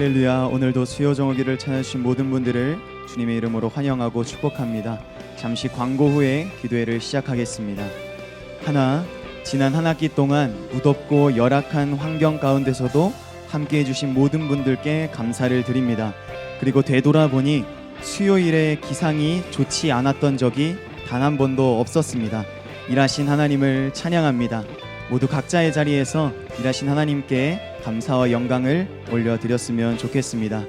할렐루야. 오늘도 수요 정오기를 찾아주신 모든 분들을 주님의 이름으로 환영하고 축복합니다. 잠시 광고 후에 기도회를 시작하겠습니다. 지난 한 학기 동안 무덥고 열악한 환경 가운데서도 함께 해주신 모든 분들께 감사를 드립니다. 그리고 되돌아보니 수요일에 기상이 좋지 않았던 적이 단 한 번도 없었습니다. 일하신 하나님을 찬양합니다. 모두 각자의 자리에서 일하신 하나님께 감사와 영광을 올려드렸으면 좋겠습니다.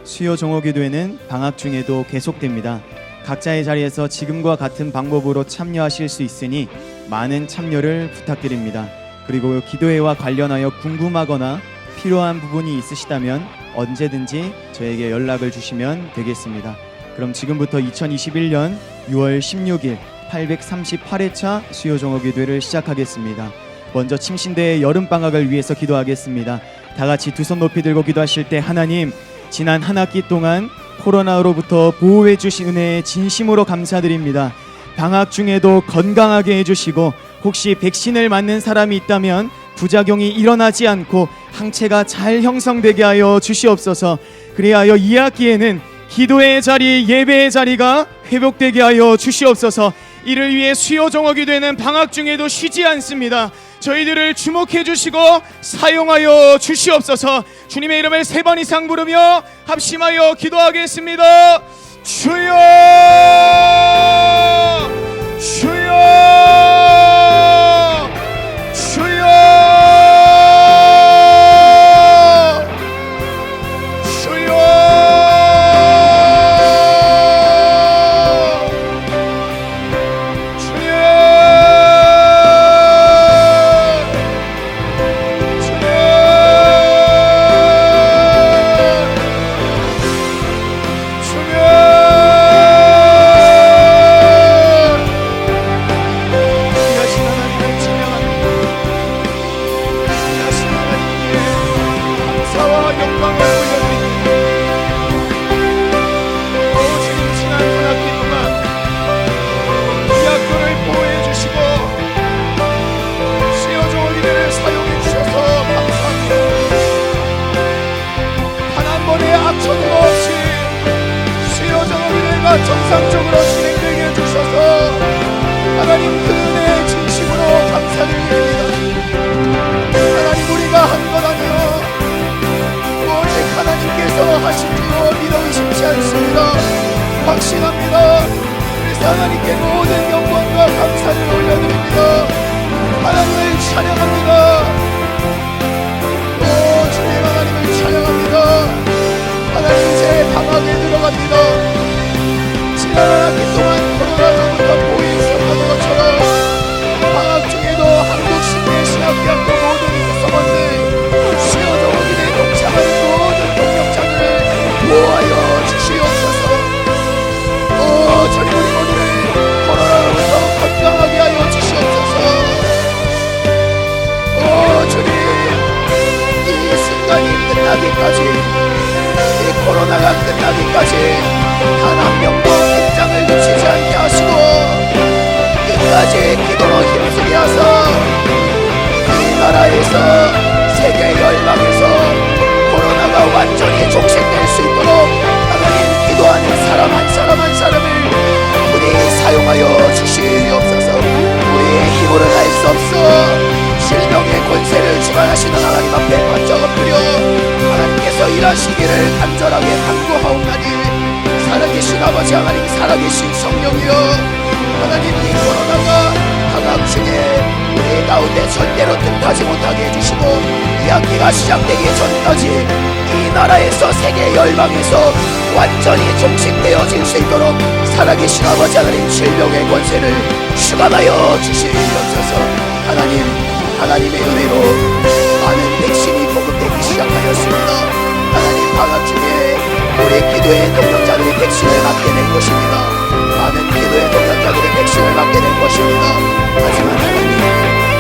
수요 정오기도회는 방학 중에도 계속됩니다. 각자의 자리에서 지금과 같은 방법으로 참여하실 수 있으니 많은 참여를 부탁드립니다. 그리고 기도회와 관련하여 궁금하거나 필요한 부분이 있으시다면 언제든지 저에게 연락을 주시면 되겠습니다. 그럼 지금부터 2021년 6월 16일 838회차 수요 정오기도회를 시작하겠습니다. 먼저 침신대의 여름방학을 위해서 기도하겠습니다. 다같이 두 손 높이 들고 기도하실 때, 하나님, 지난 한 학기 동안 코로나로부터 보호해 주신 은혜에 진심으로 감사드립니다. 방학 중에도 건강하게 해주시고, 혹시 백신을 맞는 사람이 있다면 부작용이 일어나지 않고 항체가 잘 형성되게 하여 주시옵소서. 그리하여 이 학기에는 기도의 자리, 예배의 자리가 회복되게 하여 주시옵소서. 이를 위해 수요 정오기도회는 방학 중에도 쉬지 않습니다. 저희들을 주목해 주시고 사용하여 주시옵소서. 주님의 이름을 3번 이상 부르며 합심하여 기도하겠습니다. 주여, 주여, 주여, 정상적으로 진행되게 해주셔서 하나님 그 은혜에 진심으로 감사드립니다. 하나님, 우리가 한 것 아니요 오직 하나님께서 하시리로 믿어 의심치 않습니다. 확신합니다. 그래서 하나님께 모든 영광과 감사를 올려드립니다. 하나님을 찬양합니다. 오 주님, 하나님을 찬양합니다. 하나님, 이제 방학에 들어갑니다. 지난 한 학기 동안 코로나로부터 보호해 주셨던 것처럼 방학 중에도 한국신대 신학대학교 모든 구성원들, 수요 정오기도회에 동참하는 모든 동역자들을 보호하여 주시옵소서. 오 주님, 우리 모두를 코로나로부터 건강하게 하여 주시옵소서. 오 주님, 이 순간이 끝나기까지, 이 코로나가 끝나기까지 단 한 명도 긴장을 놓치지 않게 하시고 끝까지 기도로 힘쓰게 하사 이 나라에서, 세계 열방에서 코로나가 완전히 종식될 수 있도록 하나님, 기도하는 사람 한 사람 한 사람을 부디 사용하여 주시옵소서. 우리의 힘으로는 할 수 없어 질병의 권세를 주관하시는 하나님 앞에 번쩍 엎드려 하나님께서 일하시기를 간절하게 간구하옵나니, 살아계신 아버지 하나님, 살아계신 성령이여, 하나님, 이 코로나가 방학 중에 우리 가운데 절대로 틈타지 못하게 해주시고 이 학기가 시작되기 전까지 이 나라에서, 세계 열방에서 완전히 종식되어질 수 있도록 살아계신 아버지 하나님, 질병의 권세를 주관하여 주시옵소서. 하나님, 하나님의 은혜로 많은 백신이 보급되기 시작하였습니다. 하나님, 방학 중에 우리 기도의 동역자들이 백신을 맞게 될 것입니다. 많은 기도의 동역자들이 백신을 맞게 될 것입니다. 하지만 하나님,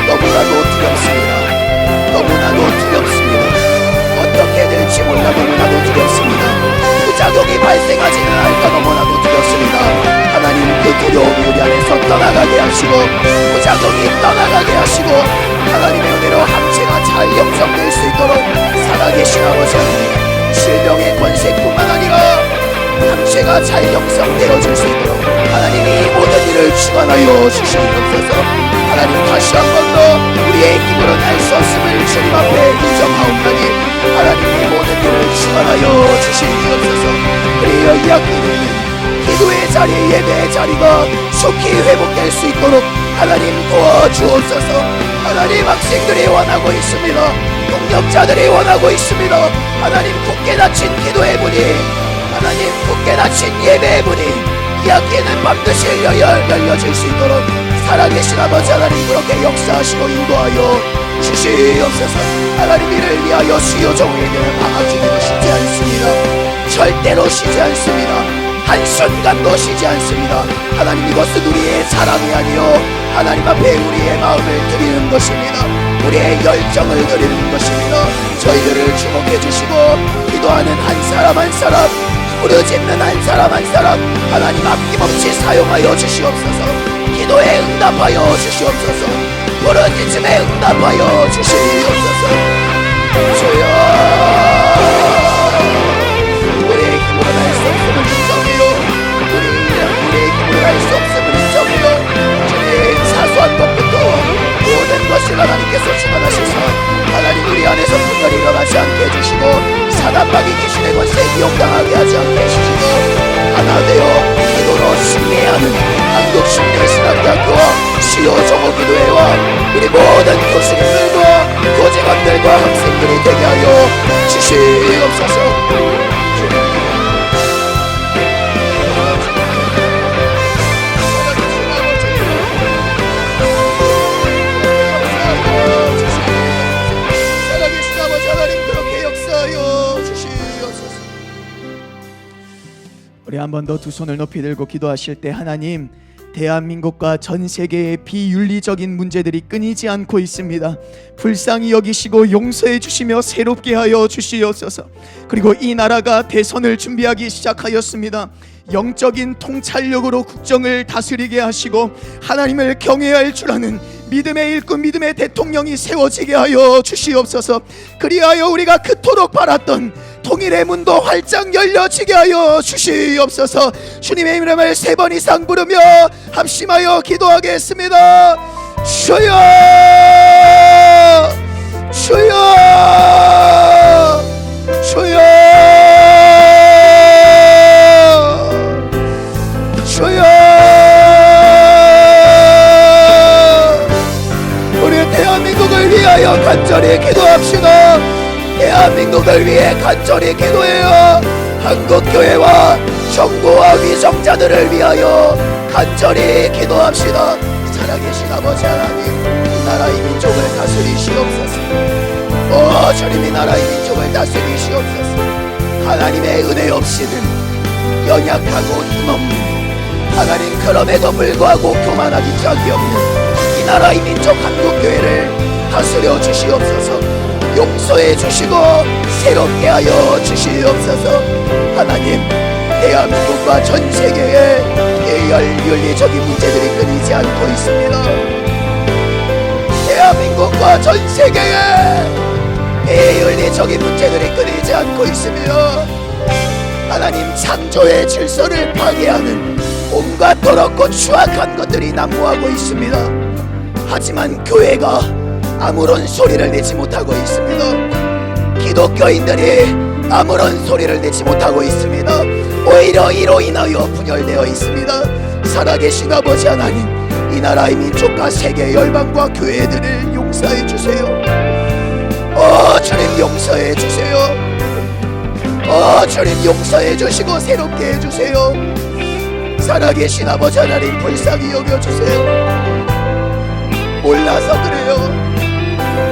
너무나도 두렵습니다. 너무나도 두렵습니다. 어떻게 될지 몰라 너무나도 두렵습니다. 부작용이 발생하지는 않을까 너무나도 두렵습니다. 하나님, 그 두려움이 우리 안에서 떠나가게 하시고 부작용이 떠나가게 하시고 하나님의 은혜로 함체가 잘 형성될 수 있도록 살아계신 아버지 하나님, 질병의 권세뿐만 아니라 함체가 잘 형성되어질 수 있도록 하나님이 모든 일을 주관하여 주시옵소서. 하나님, 다시 한 번 더 우리의 힘으로는 할 수 없음을 주님 앞에 인정하옵나니 하나님이 모든 일을 주관하여 주시옵소서. 우리의 이야기는 기도의 자리, 예배의 자리가 속히 회복될 수 있도록 하나님 도와주옵소서. 하나님, 학생들이 원하고 있습니다. 동력자들이 원하고 있습니다. 하나님, 굳게 닫힌 기도의 문이, 하나님, 굳게 닫힌 예배의 문이 이 학기에는 반드시 열려질 수 있도록 살아계신 아버지 하나님, 그렇게 역사하시고 인도하여 주시옵소서. 하나님, 이를 위하여 수요 종일되는 방학기도 쉬지 않습니다. 절대로 쉬지 않습니다. 한순간도 쉬지 않습니다. 하나님, 이것은 우리의 자랑이 아니요 하나님 앞에 우리의 마음을 드리는 것입니다. 우리의 열정을 드리는 것입니다. 저희들을 주목해 주시고 기도하는 한 사람 한 사람, 부르짖는 한 사람 한 사람 하나님 아낌없이 사용하여 주시옵소서. 기도에 응답하여 주시옵소서. 부르짖음에 응답하여 주시옵소서. 주여, 우리의 힘으로 할 수 없음을 인정해요. 우리의 힘으로 할 수 없음을 인정해요. 주님, 사소한 것부터 모든 것을 하나님께서 주관하시사 하나님, 우리 안에서 분열이 일어나지 않게 해주시고 사단마귀 귀신의 권세에 이용당하게 하지 않게 해주시고 하나 되어 기도로 승리하는 한국신대신학대학교와 수요 종호기도회와 우리 모든 교수님들과 교직원들과 학생들이 되게 하여 주시옵소서. 우리 한 번 더 두 손을 높이 들고 기도하실 때, 하나님, 대한민국과 전 세계의 비윤리적인 문제들이 끊이지 않고 있습니다. 불쌍히 여기시고 용서해 주시며 새롭게 하여 주시옵소서. 그리고 이 나라가 대선을 준비하기 시작하였습니다. 영적인 통찰력으로 국정을 다스리게 하시고 하나님을 경외할 줄 아는 믿음의 일꾼, 믿음의 대통령이 세워지게 하여 주시옵소서. 그리하여 우리가 그토록 바랐던 통일의 문도 활짝 열려지게 하여 주시옵소서. 주님의 이름을 3번 이상 부르며 합심하여 기도하겠습니다. 주여, 주여, 주여, 주여. 우리 대한민국을 위하여 간절히 기도합시다. 대한민국을 위해 간절히 기도해요. 한국교회와 정부와 위정자들을 위하여 간절히 기도합시다. 살아계신 아버지 하나님, 이 나라의 민족을 다스리시옵소서. 오 주님, 이 나라의 민족을 다스리시옵소서. 하나님의 은혜 없이는 연약하고 힘없는, 하나님 그럼에도 불구하고 교만하기 짝이 없는 이 나라의 민족 한국교회를 다스려 주시옵소서. 용서해 주시고 새롭게 하여 주시옵소서. 하나님, 대한민국과 전 세계에 윤리적인 문제들이 끊이지 않고 있습니다. 대한민국과 전 세계에 윤리적인 문제들이 끊이지 않고 있습니다. 하나님, 창조의 질서를 파괴하는 온갖 더럽고 추악한 것들이 난무하고 있습니다. 하지만 교회가 아무런 소리를 내지 못하고 있습니다. 기독교인들이 아무런 소리를 내지 못하고 있습니다. 오히려 이로 인하여 분열되어 있습니다. 살아계신 아버지 하나님, 이 나라의 민족과 세계 열방과 교회들을 용서해 주세요. 주님, 용서해 주세요. 주님, 용서해 주시고 새롭게 해주세요. 살아계신 아버지 하나님, 불쌍히 여겨주세요. 몰라서 그래요.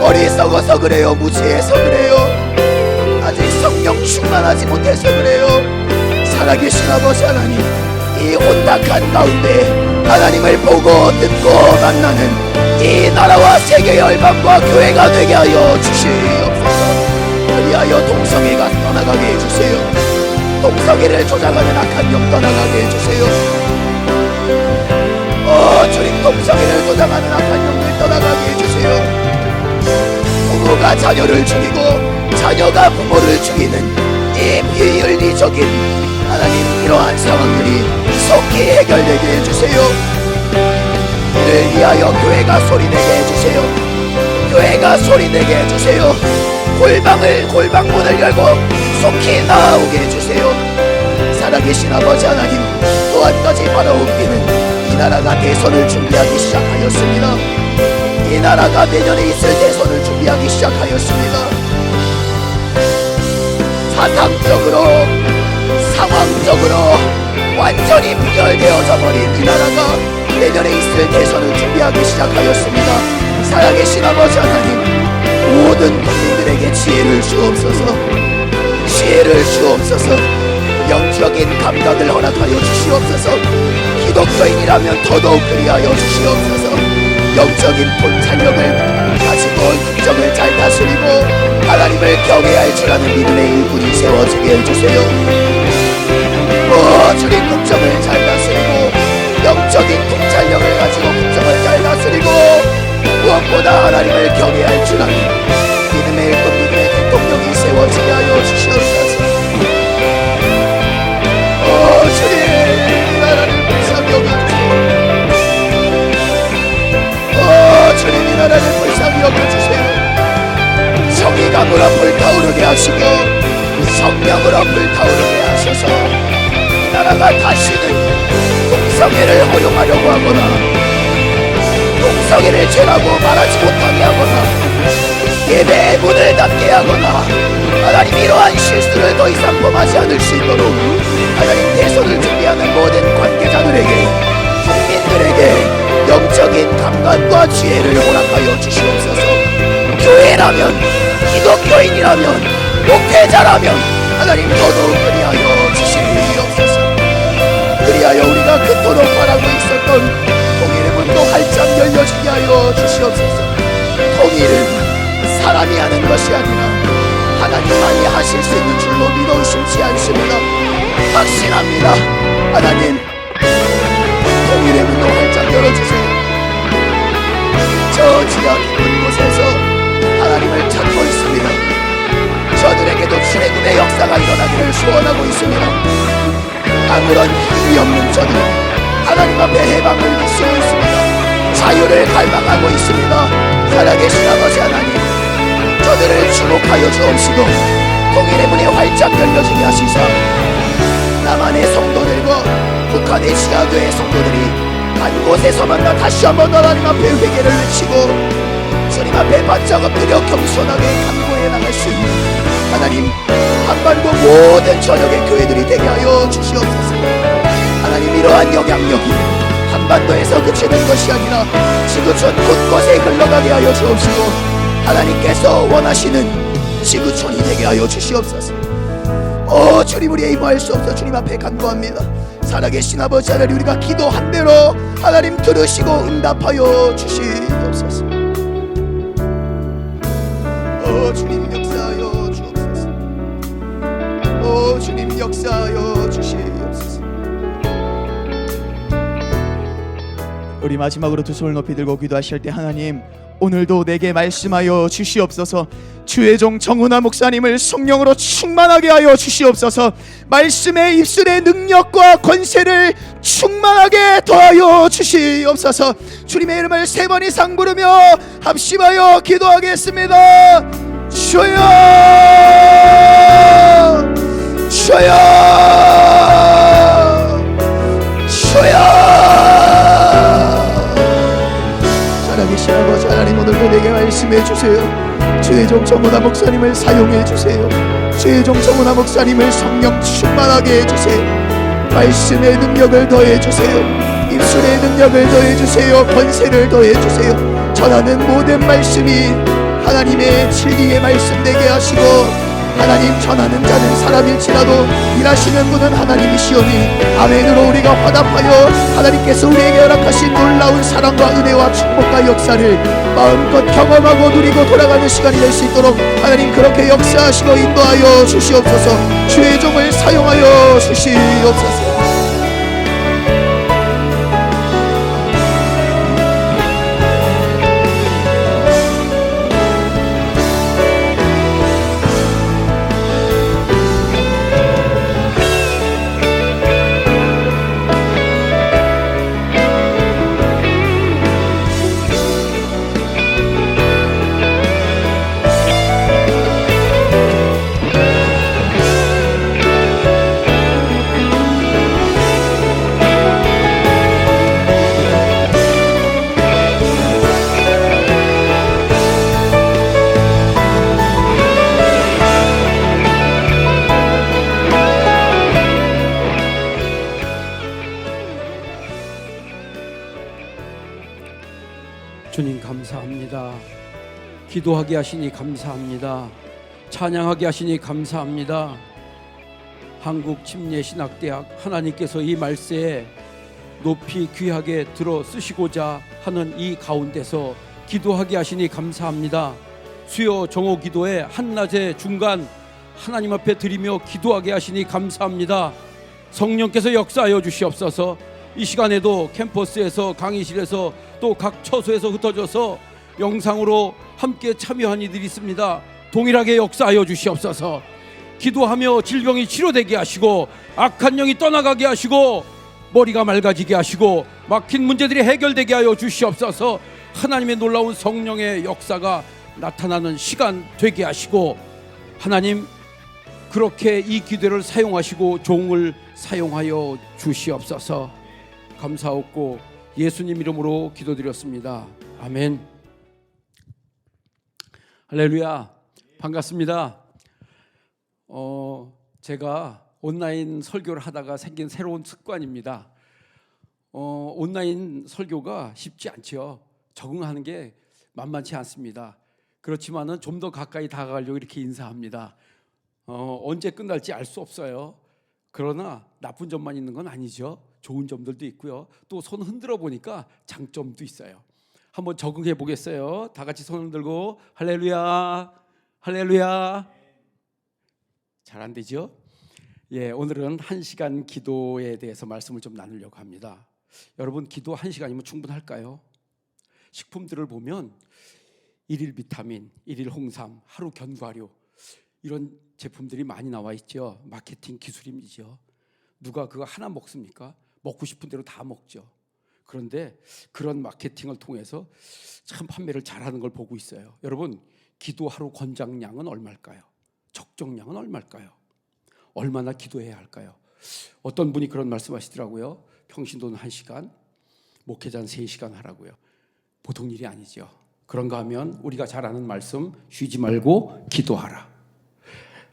어리석어서 그래요. 무지해서 그래요. 아직 성령 충만하지 못해서 그래요. 살아계신 아버지 하나님, 이 혼탁한 가운데 하나님을 보고 듣고 만나는 이 나라와 세계 열방과 교회가 되게 하여 주시옵소서. 그리하여 동성애가 떠나가게 해주세요. 동성애를 조장하는 악한 영 떠나가게 해주세요. 주님, 동성애를 조장하는 악한 영을 떠나가게 해주세요. 부모가 자녀를 죽이고 자녀가 부모를 죽이는 이 비윤리적인 하나님 이러한 상황들이 속히 해결되게 해주세요. 이를 위하여 교회가 소리내게 해주세요. 교회가 소리내게 해주세요. 골방문을 열고 속히 나아오게 해주세요. 살아계신 아버지 하나님, 또 한 가지 바라옵기는 이 나라가 대선을 준비하기 시작하였습니다. 이 나라가 내년에 있을 대선을 준비하기 시작하였습니다. 사상적으로 상황적으로 완전히 분열되어져 버린 이 나라가 내년에 있을 대선을 준비하기 시작하였습니다. 살아계신 아버지 하나님, 모든 국민들에게 지혜를 주옵소서. 지혜를 주옵소서. 영적인 감각을 허락하여 주시옵소서. 기독교인이라면 더더욱 그리하여 주시옵소서. 영적인 통찰력을 가지고 국정을 잘 다스리고 하나님을 경외할 줄 아는 믿음의 일꾼이 세워지게 해주세요. 주님, 국정을 잘 다스리고 영적인 통찰력을 가지고 국정을 잘 다스리고 무엇보다 하나님을 경외할 줄 아는 믿음의 일꾼, 믿음의 대통령이 세워지게 하여 주시옵소서. 주님, 이 나라를 불쌍히 여겨주세요. 주님, 이 나라를 불쌍히 여겨주세요. 성의감으로 불타오르게 하시고 성령으로 불타오르게 하셔서 이 나라가 다시는 동성애를 허용하려고 하거나 동성애를 죄라고 말하지 못하게 하거나 예배의 문을 닫게 하거나 하나님 이러한 실수를 더 이상 범하지 않을 수 있도록 하나님 대선을 준비하는 모든 관계자들에게 국민들에게 영적인 감각과 지혜를 허락하여 주시옵소서. 교회라면 기독교인이라면 목회자라면 하나님 더더욱 그리하여 주시옵소서. 그리하여 우리가 그토록 바라고 있었던 통일의 문도 활짝 열려지게 하여 주시옵소서. 통일은 사람이 하는 것이 아니라 하나님만이 하실 수 있는 줄로 믿어 의심치 않습니다. 확신합니다. 하나님, 통일의 문도 활짝 열어주세요. 저 지하 깊은 곳에서 하나님을 찾고 있습니다. 저들에게도 출애굽의 역사가 일어나기를 소원하고 있습니다. 아무런 힘이 없는 저들 하나님 앞에 해방을 비추고 있습니다. 자유를 갈망하고 있습니다. 살아계신 아버지 하나님, 저들을 주목하여 주옵시고 통일의 문이 활짝 열려지게 하시사 남한의 성도들과 북한의 지하교회 성도들이 한 곳에서 만나 다시 한번 하나님 앞에 회개를 외치고 주님 앞에 바짝 엎드려 겸손하게 간구해 나갈 수 있는 하나님 한반도 모든 저녁의 교회들이 되게 하여 주시옵소서. 하나님, 이러한 영향력이 한반도에서 그치는 것이 아니라 지구촌 곳곳에 흘러가게 하여 주옵시고 하나님께서 원하시는 지구촌이 되게 하여 주시옵소서. 주님, 우리의 임할 수 없어 주님 앞에 간구합니다. 살아계신 아버지 하나님, 우리가 기도한 대로 하나님 들으시고 응답하여 주시옵소서. 주님 역사하여 주옵소서. 주님 역사하여 주시옵소서. 우리 마지막으로 두 손을 높이 들고 기도하실 때 하나님, 오늘도 내게 말씀하여 주시옵소서. 주의 종 정훈아 목사님을 성령으로 충만하게 하여 주시옵소서. 말씀의 입술의 능력과 권세를 충만하게 더하여 주시옵소서. 주님의 이름을 3번 이상 부르며 합심하여 기도하겠습니다. 주여, 주여, 주여. 살아계신 아버지 하나님, 오늘도 내게 말씀해 주세요. 주의 종 정훈아 목사님을 사용해 주세요. 주의 종 정훈아 목사님을 성령 충만하게 해주세요. 말씀의 능력을 더해 주세요. 입술의 능력을 더해 주세요. 권세를 더해 주세요. 전하는 모든 말씀이 하나님의 진리의 말씀 되게 하시고 하나님, 전하는 자는 사람일지라도 일하시는 분은 하나님이시오니 아멘으로 우리가 화답하여 하나님께서 우리에게 허락하신 놀라운 사랑과 은혜와 축복과 역사를 마음껏 경험하고 누리고 돌아가는 시간이 될 수 있도록 하나님 그렇게 역사하시고 인도하여 주시옵소서. 주의 종을 사용하여 주시옵소서. 주님 감사합니다. 기도하게 하시니 감사합니다. 찬양하게 하시니 감사합니다. 한국침례신학대학 하나님께서 이 말세에 높이 귀하게 들어 쓰시고자 하는 이 가운데서 기도하게 하시니 감사합니다. 수요 정오 기도의 한낮의 중간 하나님 앞에 드리며 기도하게 하시니 감사합니다. 성령께서 역사하여 주시옵소서. 이 시간에도 캠퍼스에서 강의실에서 또 각 처소에서 흩어져서 영상으로 함께 참여한 이들이 있습니다. 동일하게 역사하여 주시옵소서. 기도하며 질병이 치료되게 하시고 악한 영이 떠나가게 하시고 머리가 맑아지게 하시고 막힌 문제들이 해결되게 하여 주시옵소서. 하나님의 놀라운 성령의 역사가 나타나는 시간 되게 하시고 하나님 그렇게 이 기도를 사용하시고 종을 사용하여 주시옵소서. 감사하옵고 예수님 이름으로 기도드렸습니다. 아멘. 할렐루야. 반갑습니다. 제가 온라인 설교를 하다가 생긴 새로운 습관입니다. 온라인 설교가 쉽지 않죠. 적응하는 게 만만치 않습니다. 그렇지만은 좀 더 가까이 다가가려고 이렇게 인사합니다. 언제 끝날지 알 수 없어요. 그러나 나쁜 점만 있는 건 아니죠. 좋은 점들도 있고요. 또 손 흔들어 보니까 장점도 있어요. 한번 적응해 보겠어요. 다 같이 손을 들고 할렐루야, 할렐루야. 잘 안 되죠? 예, 오늘은 1시간 기도에 대해서 말씀을 좀 나누려고 합니다. 여러분 기도 1시간이면 충분할까요? 식품들을 보면 일일 비타민, 일일 홍삼, 하루 견과류 이런 제품들이 많이 나와 있죠. 마케팅 기술이죠. 누가 그거 하나 먹습니까? 먹고 싶은 대로 다 먹죠. 그런데 그런 마케팅을 통해서 참 판매를 잘하는 걸 보고 있어요. 여러분 기도 하루 권장량은 얼마일까요? 적정량은 얼마일까요? 얼마나 기도해야 할까요? 어떤 분이 그런 말씀하시더라고요. 평신도는 1시간, 목회자는 3시간 하라고요. 보통 일이 아니죠. 그런가 하면 우리가 잘 아는 말씀 쉬지 말고 기도하라.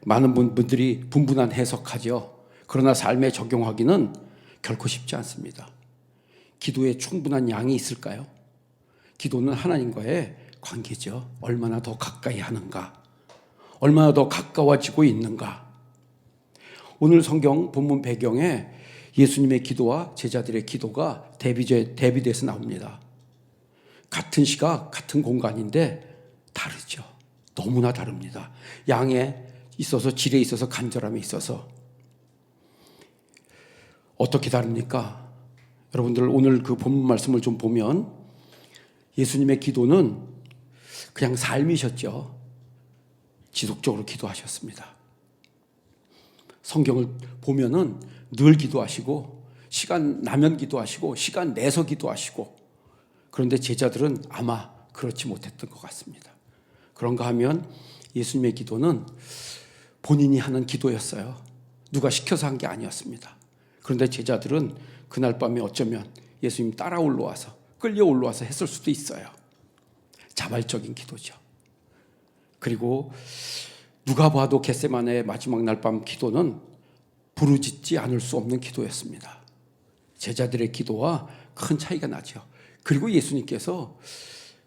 많은 분들이 분분한 해석하죠. 그러나 삶에 적용하기는 결코 쉽지 않습니다. 기도에 충분한 양이 있을까요? 기도는 하나님과의 관계죠. 얼마나 더 가까이 하는가, 얼마나 더 가까워지고 있는가. 오늘 성경 본문 배경에 예수님의 기도와 제자들의 기도가 대비돼서 나옵니다. 같은 시각, 같은 공간인데 다르죠. 너무나 다릅니다. 양에 있어서, 질에 있어서, 간절함에 있어서. 어떻게 다릅니까? 여러분들 오늘 그 본문 말씀을 좀 보면 예수님의 기도는 그냥 삶이셨죠. 지속적으로 기도하셨습니다. 성경을 보면은 늘 기도하시고 시간 나면 기도하시고 시간 내서 기도하시고, 그런데 제자들은 아마 그렇지 못했던 것 같습니다. 그런가 하면 예수님의 기도는 본인이 하는 기도였어요. 누가 시켜서 한 게 아니었습니다. 그런데 제자들은 그날 밤에 어쩌면 예수님 따라 올라와서 끌려 올라와서 했을 수도 있어요. 자발적인 기도죠. 그리고 누가 봐도 겟세마네의 마지막 날 밤 기도는 부르짖지 않을 수 없는 기도였습니다. 제자들의 기도와 큰 차이가 나죠. 그리고 예수님께서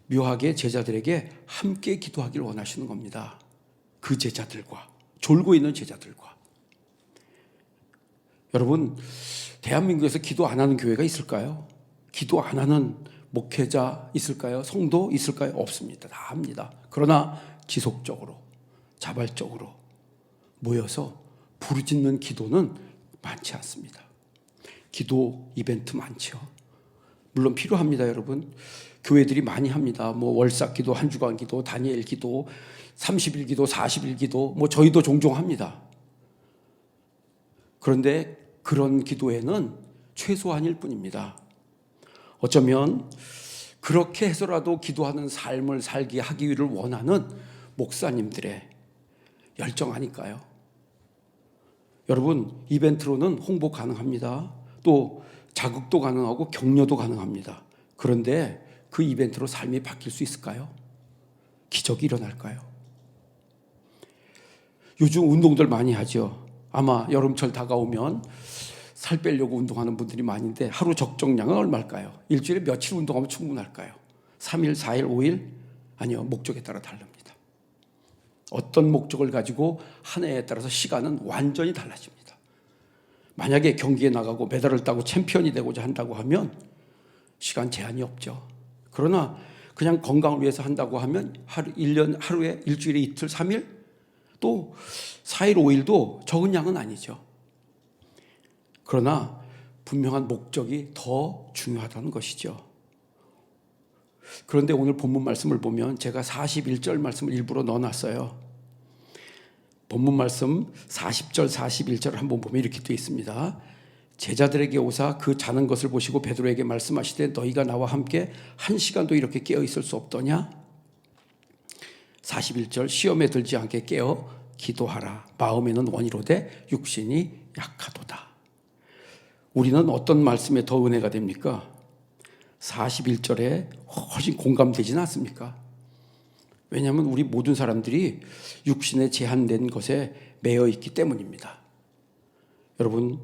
묘하게 제자들에게 함께 기도하기를 원하시는 겁니다. 그 제자들과, 졸고 있는 제자들과. 여러분, 대한민국에서 기도 안 하는 교회가 있을까요? 기도 안 하는 목회자 있을까요? 성도 있을까요? 없습니다. 다 합니다. 그러나 지속적으로, 자발적으로 모여서 부르짖는 기도는 많지 않습니다. 기도 이벤트 많죠. 물론 필요합니다, 여러분. 교회들이 많이 합니다. 뭐 월삭 기도, 한 주간 기도, 다니엘 기도, 30일 기도, 40일 기도, 뭐 저희도 종종 합니다. 그런데 그런 기도에는 최소한일 뿐입니다. 어쩌면 그렇게 해서라도 기도하는 삶을 살게 하기를 원하는 목사님들의 열정 아닐까요? 여러분, 이벤트로는 홍보 가능합니다. 또 자극도 가능하고 격려도 가능합니다. 그런데 그 이벤트로 삶이 바뀔 수 있을까요? 기적이 일어날까요? 요즘 운동들 많이 하죠. 아마 여름철 다가오면 살 빼려고 운동하는 분들이 많은데 하루 적정량은 얼마일까요? 일주일에 며칠 운동하면 충분할까요? 3일, 4일, 5일? 아니요. 목적에 따라 다릅니다. 어떤 목적을 가지고 한 해에 따라서 시간은 완전히 달라집니다. 만약에 경기에 나가고 메달을 따고 챔피언이 되고자 한다고 하면 시간 제한이 없죠. 그러나 그냥 건강을 위해서 한다고 하면 하루, 1년, 하루에 일주일에 이틀, 3일? 또 4일, 5일도 적은 양은 아니죠. 그러나 분명한 목적이 더 중요하다는 것이죠. 그런데 오늘 본문 말씀을 보면 제가 41절 말씀을 일부러 넣어놨어요. 본문 말씀 40절, 41절 한번 보면 이렇게 되어 있습니다. 제자들에게 오사 그 자는 것을 보시고 베드로에게 말씀하시되 너희가 나와 함께 한 시간도 이렇게 깨어 있을 수 없더냐? 41절 시험에 들지 않게 깨어 기도하라. 마음에는 원이로되 육신이 약하도다. 우리는 어떤 말씀에 더 은혜가 됩니까? 41절에 훨씬 공감되지는 않습니까? 왜냐하면 우리 모든 사람들이 육신에 제한된 것에 매여 있기 때문입니다. 여러분,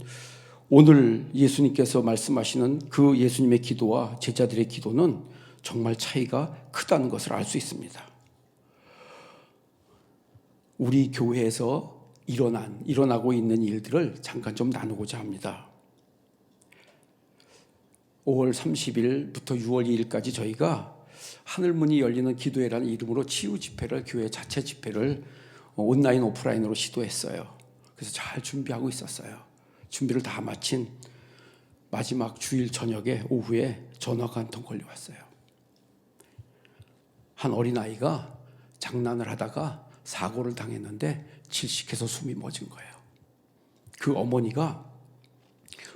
오늘 예수님께서 말씀하시는 그 예수님의 기도와 제자들의 기도는 정말 차이가 크다는 것을 알 수 있습니다. 우리 교회에서 일어나고 있는 일들을 잠깐 좀 나누고자 합니다. 5월 30일부터 6월 2일까지 저희가 하늘문이 열리는 기도회라는 이름으로 치유 집회를, 교회 자체 집회를 온라인 오프라인으로 시도했어요. 그래서 잘 준비하고 있었어요. 준비를 다 마친 마지막 주일 저녁에 오후에 전화가 한 통 걸려왔어요. 한 어린아이가 장난을 하다가 사고를 당했는데 질식해서 숨이 멎은 거예요. 그 어머니가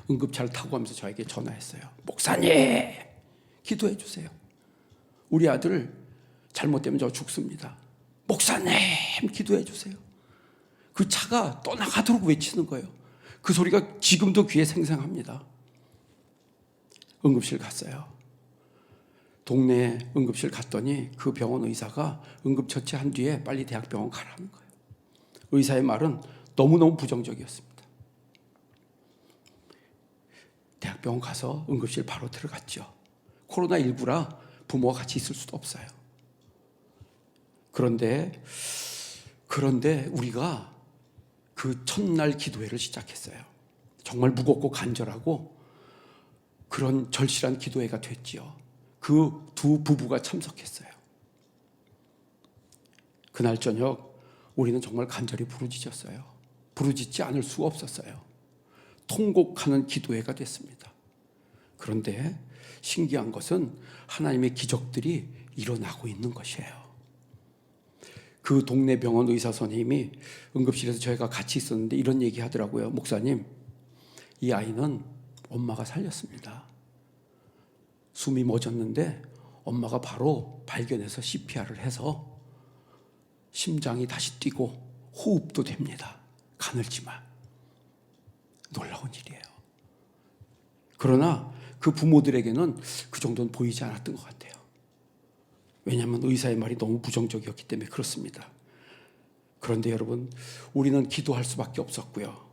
응급차를 타고 가면서 저에게 전화했어요. 목사님, 기도해 주세요. 우리 아들 잘못되면 저 죽습니다. 목사님, 기도해 주세요. 그 차가 떠나가도록 외치는 거예요. 그 소리가 지금도 귀에 생생합니다. 응급실 갔어요. 동네 응급실 갔더니 그 병원 의사가 응급처치한 뒤에 빨리 대학병원 가라는 거예요. 의사의 말은 너무너무 부정적이었습니다. 대학병원 가서 응급실 바로 들어갔죠. 코로나19라 부모와 같이 있을 수도 없어요. 그런데 우리가 그 첫날 기도회를 시작했어요. 정말 무겁고 간절하고 그런 절실한 기도회가 됐지요. 그 두 부부가 참석했어요. 그날 저녁 우리는 정말 간절히 부르짖었어요. 부르짖지 않을 수가 없었어요. 통곡하는 기도회가 됐습니다. 그런데 신기한 것은 하나님의 기적들이 일어나고 있는 것이에요. 그 동네 병원 의사 선생님이 응급실에서 저희가 같이 있었는데 이런 얘기 하더라고요. 목사님, 이 아이는 엄마가 살렸습니다. 숨이 멎었는데 엄마가 바로 발견해서 CPR을 해서 심장이 다시 뛰고 호흡도 됩니다. 가늘지만. 놀라운 일이에요. 그러나 그 부모들에게는 그 정도는 보이지 않았던 것 같아요. 왜냐하면 의사의 말이 너무 부정적이었기 때문에 그렇습니다. 그런데 여러분, 우리는 기도할 수밖에 없었고요.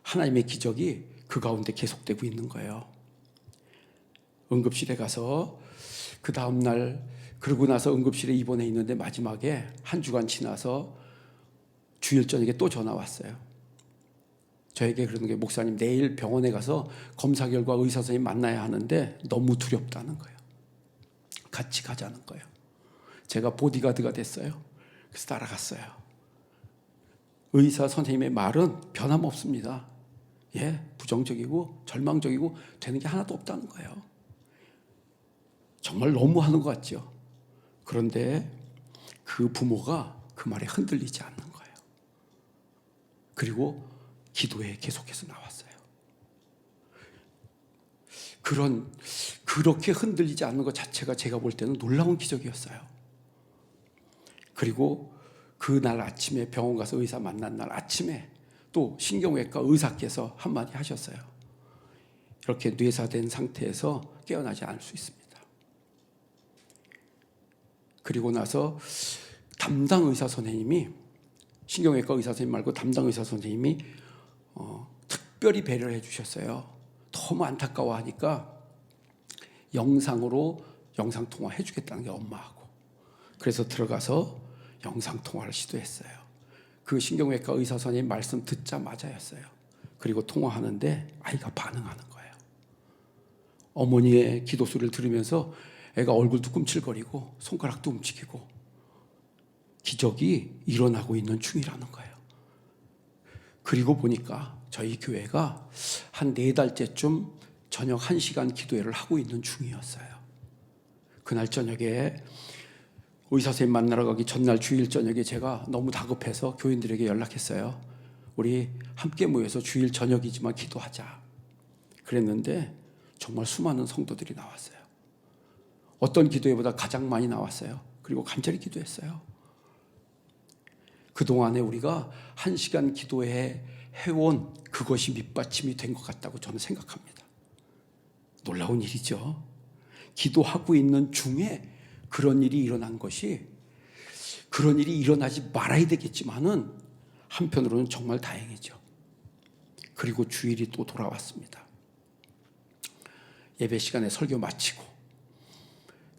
하나님의 기적이 그 가운데 계속되고 있는 거예요. 응급실에 가서 그 다음날, 그러고 나서 응급실에 입원해 있는데 마지막에 한 주간 지나서 주일 저녁에 또 전화 왔어요. 저에게 그러는 게 목사님, 내일 병원에 가서 검사 결과 의사 선생님 만나야 하는데 너무 두렵다는 거예요. 같이 가자는 거예요. 제가 보디가드가 됐어요. 그래서 따라갔어요. 의사 선생님의 말은 변함없습니다. 부정적이고 절망적이고 되는 게 하나도 없다는 거예요. 정말 너무하는 것 같죠. 그런데 그 부모가 그 말에 흔들리지 않는 거예요. 그리고 기도에 계속해서 나왔어요. 그렇게 흔들리지 않는 것 자체가 제가 볼 때는 놀라운 기적이었어요. 그리고 그날 아침에 병원 가서 의사 만난 날 아침에 또 신경외과 의사께서 한마디 하셨어요. 이렇게 뇌사된 상태에서 깨어나지 않을 수 있습니다. 그리고 나서 담당 의사 선생님이, 신경외과 의사 선생님 말고 담당 의사 선생님이 특별히 배려를 해주셨어요. 너무 안타까워하니까 영상으로 영상통화 해주겠다는 게 엄마하고. 그래서 들어가서 영상통화를 시도했어요. 그 신경외과 의사 선생님 말씀 듣자마자였어요. 그리고 통화하는데 아이가 반응하는 거예요. 어머니의 기도 소리를 들으면서 애가 얼굴도 꿈틀거리고 손가락도 움직이고 기적이 일어나고 있는 중이라는 거예요. 그리고 보니까 저희 교회가 한 4달째쯤 저녁 1시간 기도회를 하고 있는 중이었어요. 그날 저녁에 의사 선생님 만나러 가기 전날 주일 저녁에 제가 너무 다급해서 교인들에게 연락했어요. 우리 함께 모여서 주일 저녁이지만 기도하자. 그랬는데 정말 수많은 성도들이 나왔어요. 어떤 기도회보다 가장 많이 나왔어요. 그리고 간절히 기도했어요. 그동안에 우리가 1시간 기도회 해온 그것이 밑받침이 된 것 같다고 저는 생각합니다. 놀라운 일이죠. 기도하고 있는 중에 그런 일이 일어난 것이, 그런 일이 일어나지 말아야 되겠지만은 한편으로는 정말 다행이죠. 그리고 주일이 또 돌아왔습니다. 예배 시간에 설교 마치고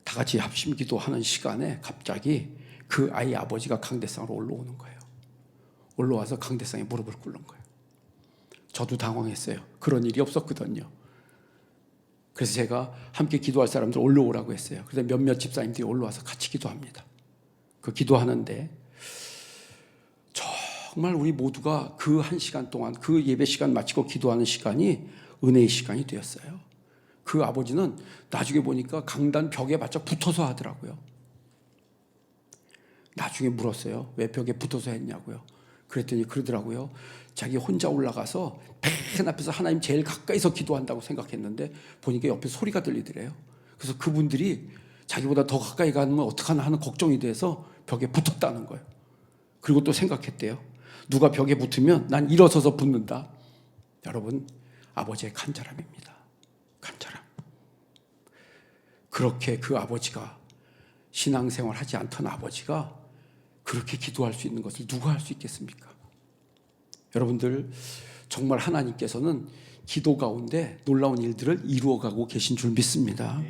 다 같이 합심 기도하는 시간에 갑자기 그 아이 아버지가 강대상으로 올라오는 거예요. 올라와서 강대상에 무릎을 꿇는 거예요. 저도 당황했어요. 그런 일이 없었거든요. 그래서 제가 함께 기도할 사람들 올라오라고 했어요. 그래서 몇몇 집사님들이 올라와서 같이 기도합니다. 그 기도하는데 정말 우리 모두가 그 1시간 동안, 그 예배 시간 마치고 기도하는 시간이 은혜의 시간이 되었어요. 그 아버지는 나중에 보니까 강단 벽에 바짝 붙어서 하더라고요. 나중에 물었어요. 왜 벽에 붙어서 했냐고요. 그랬더니 그러더라고요. 자기 혼자 올라가서 맨 앞에서 하나님 제일 가까이서 기도한다고 생각했는데 보니까 옆에 소리가 들리더래요. 그래서 그분들이 자기보다 더 가까이 가면 어떡하나 하는 걱정이 돼서 벽에 붙었다는 거예요. 그리고 또 생각했대요. 누가 벽에 붙으면 난 일어서서 붙는다. 여러분, 아버지의 간절함입니다. 간절함. 그렇게 그 아버지가, 신앙생활 하지 않던 아버지가 그렇게 기도할 수 있는 것을 누가 할 수 있겠습니까? 여러분들, 정말 하나님께서는 기도 가운데 놀라운 일들을 이루어가고 계신 줄 믿습니다.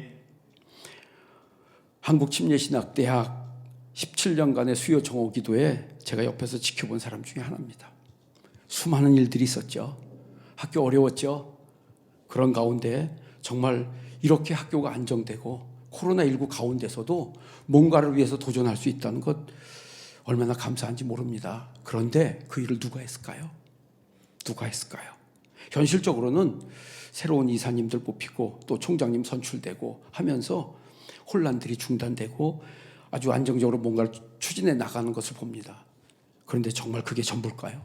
한국침례신학대학 17년간의 수요 정오 기도에 제가 옆에서 지켜본 사람 중에 하나입니다. 수많은 일들이 있었죠. 학교 어려웠죠. 그런 가운데 정말 이렇게 학교가 안정되고 코로나19 가운데서도 뭔가를 위해서 도전할 수 있다는 것 얼마나 감사한지 모릅니다. 그런데 그 일을 누가 했을까요? 누가 했을까요? 현실적으로는 새로운 이사님들 뽑히고 또 총장님 선출되고 하면서 혼란들이 중단되고 아주 안정적으로 뭔가를 추진해 나가는 것을 봅니다. 그런데 정말 그게 전부일까요?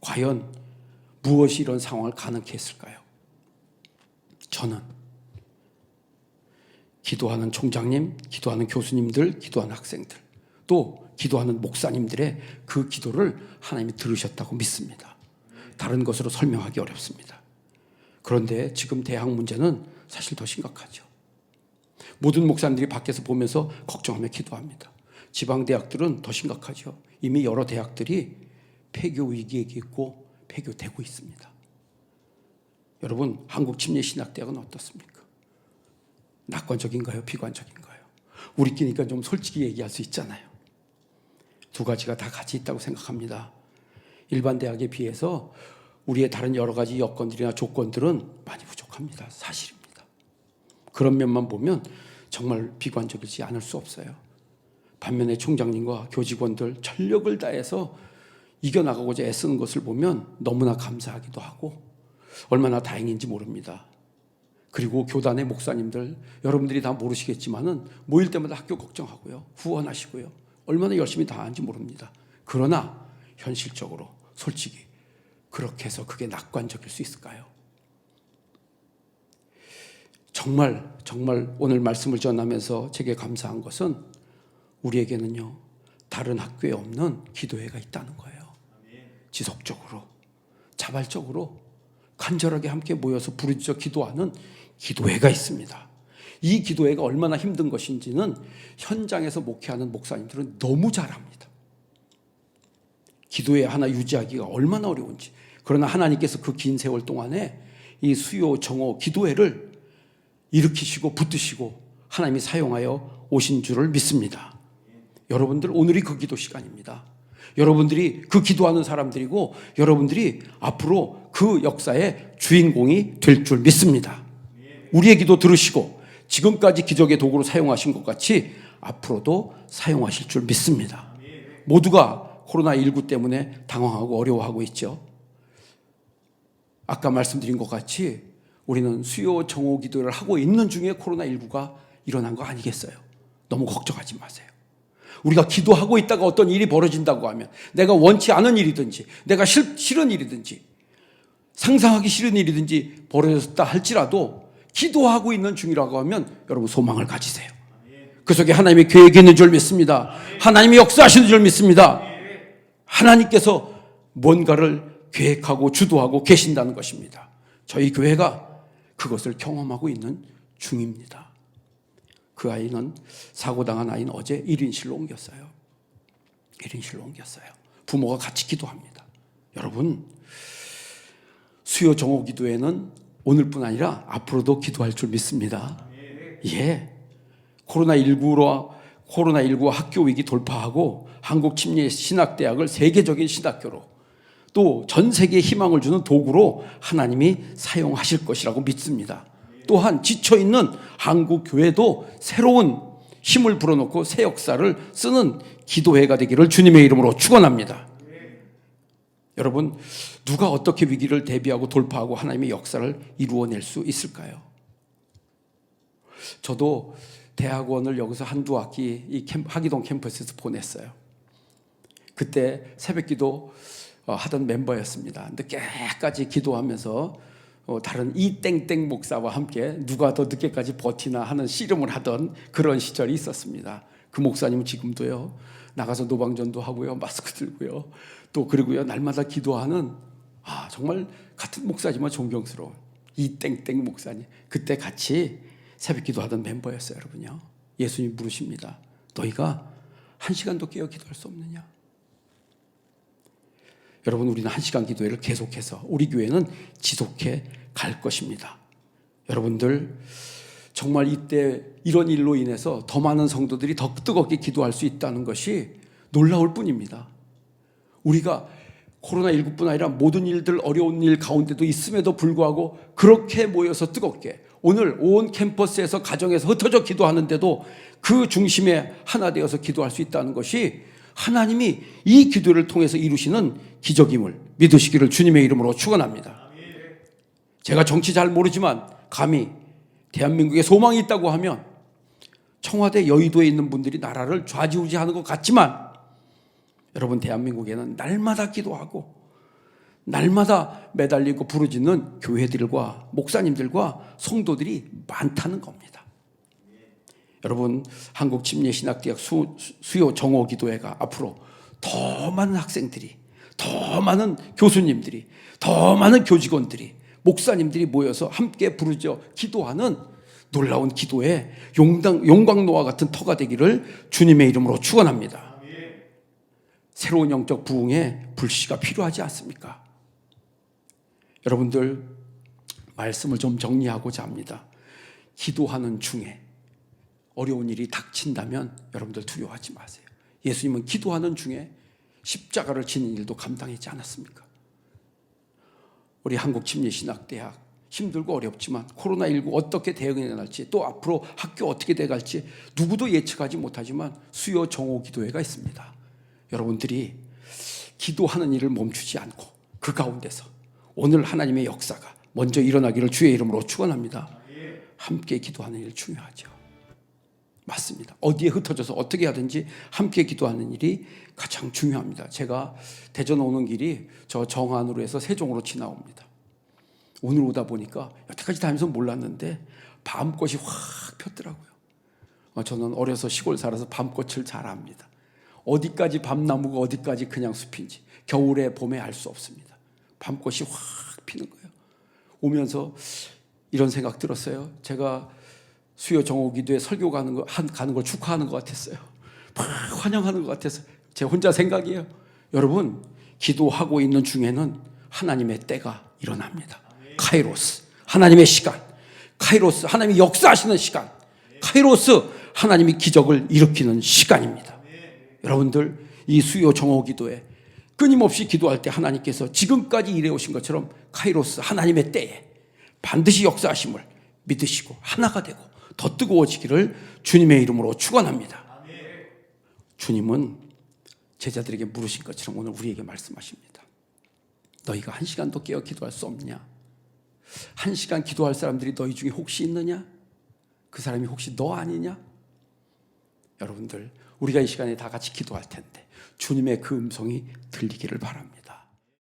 과연 무엇이 이런 상황을 가능케 했을까요? 저는 기도하는 총장님, 기도하는 교수님들, 기도하는 학생들, 또 기도하는 목사님들의 그 기도를 하나님이 들으셨다고 믿습니다. 다른 것으로 설명하기 어렵습니다. 그런데 지금 대학 문제는 사실 더 심각하죠. 모든 목사님들이 밖에서 보면서 걱정하며 기도합니다. 지방대학들은 더 심각하죠. 이미 여러 대학들이 폐교 위기에 있고 폐교되고 있습니다. 여러분, 한국침례신학대학은 어떻습니까? 낙관적인가요? 비관적인가요? 우리끼리니까 좀 솔직히 얘기할 수 있잖아요. 두 가지가 다 같이 있다고 생각합니다. 일반 대학에 비해서 우리의 다른 여러 가지 여건들이나 조건들은 많이 부족합니다. 사실입니다. 그런 면만 보면 정말 비관적이지 않을 수 없어요. 반면에 총장님과 교직원들 전력을 다해서 이겨나가고자 애쓰는 것을 보면 너무나 감사하기도 하고 얼마나 다행인지 모릅니다. 그리고 교단의 목사님들, 여러분들이 다 모르시겠지만은 모일 때마다 학교 걱정하고요, 후원하시고요, 얼마나 열심히 다 하는지 모릅니다. 그러나 현실적으로 솔직히 그렇게 해서 그게 낙관적일 수 있을까요? 정말 오늘 말씀을 전하면서 제게 감사한 것은 우리에게는요, 다른 학교에 없는 기도회가 있다는 거예요. 지속적으로, 자발적으로, 간절하게 함께 모여서 부르짖어 기도하는 기도회가 있습니다. 이 기도회가 얼마나 힘든 것인지는 현장에서 목회하는 목사님들은 너무 잘 압니다. 기도회 하나 유지하기가 얼마나 어려운지. 그러나 하나님께서 그 긴 세월 동안에 이 수요 정오 기도회를 일으키시고 붙드시고 하나님이 사용하여 오신 줄을 믿습니다. 여러분들 오늘이 그 기도 시간입니다. 여러분들이 그 기도하는 사람들이고 여러분들이 앞으로 그 역사의 주인공이 될 줄 믿습니다. 우리의 기도 들으시고 지금까지 기적의 도구로 사용하신 것 같이 앞으로도 사용하실 줄 믿습니다. 모두가 코로나19 때문에 당황하고 어려워하고 있죠. 아까 말씀드린 것 같이 우리는 수요 정오 기도를 하고 있는 중에 코로나19가 일어난 거 아니겠어요? 너무 걱정하지 마세요. 우리가 기도하고 있다가 어떤 일이 벌어진다고 하면 내가 원치 않은 일이든지 내가 싫은 일이든지 상상하기 싫은 일이든지 벌어졌다 할지라도 기도하고 있는 중이라고 하면 여러분 소망을 가지세요. 그 속에 하나님의 계획이 있는 줄 믿습니다. 하나님이 역사하시는 줄 믿습니다. 하나님께서 뭔가를 계획하고 주도하고 계신다는 것입니다. 저희 교회가 그것을 경험하고 있는 중입니다. 그 아이는 사고당한 아이는 어제 1인실로 옮겼어요. 1인실로 옮겼어요. 부모가 같이 기도합니다. 여러분 수요 정오 기도회는 오늘뿐 아니라 앞으로도 기도할 줄 믿습니다. 예, 코로나19 학교 위기 돌파하고 한국침례신학대학을 세계적인 신학교로 또 전 세계에 희망을 주는 도구로 하나님이 사용하실 것이라고 믿습니다. 또한 지쳐있는 한국 교회도 새로운 힘을 불어넣고 새 역사를 쓰는 기도회가 되기를 주님의 이름으로 축원합니다. 여러분 누가 어떻게 위기를 대비하고 돌파하고 하나님의 역사를 이루어낼 수 있을까요? 저도 대학원을 여기서 한두 학기 이 하기동 캠퍼스에서 보냈어요. 그때 새벽기도 하던 멤버였습니다. 늦게까지 기도하면서 다른 이땡땡 목사와 함께 누가 더 늦게까지 버티나 하는 씨름을 하던 그런 시절이 있었습니다. 그 목사님은 지금도요 나가서 노방전도 하고요 마스크 들고요 또 그리고요 날마다 기도하는 정말 같은 목사지만 존경스러운 이땡땡 목사님, 그때 같이 새벽 기도하던 멤버였어요. 여러분요, 예수님 물으십니다. 너희가 1시간도 깨어 기도할 수 없느냐? 여러분 우리는 1시간 기도회를 계속해서 우리 교회는 지속해 갈 것입니다. 여러분들 정말 이때 이런 일로 인해서 더 많은 성도들이 더 뜨겁게 기도할 수 있다는 것이 놀라울 뿐입니다. 우리가 코로나19뿐 아니라 모든 일들 어려운 일 가운데도 있음에도 불구하고 그렇게 모여서 뜨겁게 오늘 온 캠퍼스에서 가정에서 흩어져 기도하는데도 그 중심에 하나 되어서 기도할 수 있다는 것이 하나님이 이 기도를 통해서 이루시는 기적임을 믿으시기를 주님의 이름으로 축원합니다. 제가 정치 잘 모르지만 감히 대한민국에 소망이 있다고 하면 청와대 여의도에 있는 분들이 나라를 좌지우지하는 것 같지만 여러분 대한민국에는 날마다 기도하고 날마다 매달리고 부르짖는 교회들과 목사님들과 성도들이 많다는 겁니다. 여러분 한국침례신학대학 수요 정오 기도회가 앞으로 더 많은 학생들이, 더 많은 교수님들이, 더 많은 교직원들이, 목사님들이 모여서 함께 부르짖어 기도하는 놀라운 기도의 용광로와 같은 터가 되기를 주님의 이름으로 축원합니다. 새로운 영적 부흥의 불씨가 필요하지 않습니까? 여러분들 말씀을 좀 정리하고자 합니다. 기도하는 중에 어려운 일이 닥친다면 여러분들 두려워하지 마세요. 예수님은 기도하는 중에 십자가를 지는 일도 감당했지 않았습니까? 우리 한국침례신학대학 힘들고 어렵지만 코로나19 어떻게 대응해 나갈지 또 앞으로 학교 어떻게 돼갈지 누구도 예측하지 못하지만 수요 정오 기도회가 있습니다. 여러분들이 기도하는 일을 멈추지 않고 그 가운데서 오늘 하나님의 역사가 먼저 일어나기를 주의 이름으로 축원합니다. 함께 기도하는 일 중요하죠. 맞습니다. 어디에 흩어져서 어떻게 하든지 함께 기도하는 일이 가장 중요합니다. 제가 대전 오는 길이 저 정안으로 해서 세종으로 지나옵니다. 오늘 오다 보니까 여태까지 다니면서 몰랐는데 밤꽃이 확 폈더라고요. 저는 어려서 시골 살아서 밤꽃을 잘 압니다. 어디까지 밤나무가 어디까지 그냥 숲인지 겨울에 봄에 알 수 없습니다. 밤꽃이 확 피는 거예요. 오면서 이런 생각 들었어요. 제가 수요 정오 기도에 설교 가는 걸 축하하는 것 같았어요. 막 환영하는 것 같아서 제 혼자 생각이에요. 여러분 기도하고 있는 중에는 하나님의 때가 일어납니다. 카이로스, 하나님의 시간, 카이로스, 하나님이 역사하시는 시간, 카이로스, 하나님이 기적을 일으키는 시간입니다. 여러분들 이 수요 정오 기도에 끊임없이 기도할 때 하나님께서 지금까지 일해오신 것처럼 카이로스, 하나님의 때에 반드시 역사하심을 믿으시고 하나가 되고 더 뜨거워지기를 주님의 이름으로 축원합니다. 주님은 제자들에게 물으신 것처럼 오늘 우리에게 말씀하십니다. 너희가 1시간도 깨어 기도할 수 없냐? 1시간 기도할 사람들이 너희 중에 혹시 있느냐? 그 사람이 혹시 너 아니냐? 여러분들, 우리가 이 시간에 다 같이 기도할 텐데 주님의 그 음성이 들리기를 바랍니다.